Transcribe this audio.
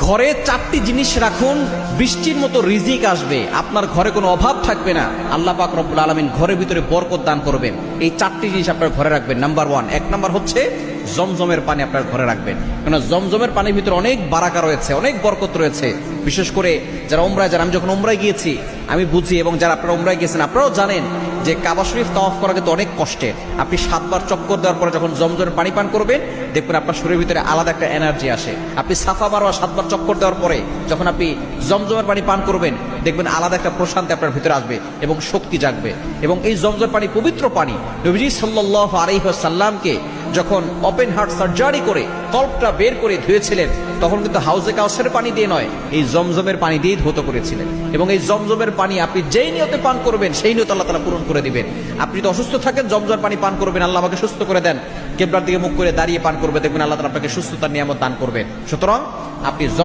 ঘরে 4টি জিনিস রাখুন, বৃষ্টির মতো রিজিক আসবে, আপনার ঘরে কোনো অভাব থাকবে না। আল্লাহ পাক রব্বুল আলামিন ঘরের ভিতরে বরকত দান করবেন। এই 4টি জিনিস আপনার ঘরে রাখবেন। নাম্বার 1, 1 নাম্বার হচ্ছে জমজমের পানি আপনার ঘরে রাখবেন। কারণ জমজমের পানির ভিতরে অনেক বারাকা রয়েছে, অনেক বরকত রয়েছে। বিশেষ করে যারা উমরায় যান, আমি যখন উমরায় গিয়েছি আমি বুঝি, এবং যারা আপনারা উমরায় গিয়েছেন আপনারাও জানেন যে কাবা শরীফ তাওয়াফ করা কিন্তু অনেক কষ্টের। আপনি 7 বার চক্কর দেওয়ার পরে যখন জমজমের পানি পান করবেন, দেখবেন আপনার শরীরের ভিতরে আলাদা একটা এনার্জি আসে। আপনি সাফা মারওয়া 7 বার চক্কর দেওয়ার পরে যখন আপনি জমজমের পানি পান করবেন, দেখবেন আলাদা একটা প্রশান্তি আপনার ভিতরে আসবে এবং শক্তি জাগবে। এবং এই জমজমের পানি পবিত্র পানি। নবীজি সাল্লাল্লাহু আলাইহি ওয়াসাল্লামকে যখন ওপেন হার্ট সার্জারি করে কল্পটা বের করে ধুয়েছিলেন, তখন কিন্তু হাউজে কাউসারের পানি দিয়ে নয়, এই জমজমের পানি দিয়েই ধৌত করেছিলেন। এবং এই জমজমের পানি আপনি যেই নিয়তে পান করবেন সেই নিয়ত আল্লাহ তাআলা পূরণ করে দিবেন। আপনি যদি অসুস্থ থাকেন, জমজমের পানি পান করবেন, আল্লাহ আমাকে সুস্থ করে দেন, কিবলার দিকে মুখ করে দাঁড়িয়ে পান করবে, দেখবেন আল্লাহ তাআলা আপনাকে সুস্থতার নিয়ামত দান করবেন। সুতরাং আপনি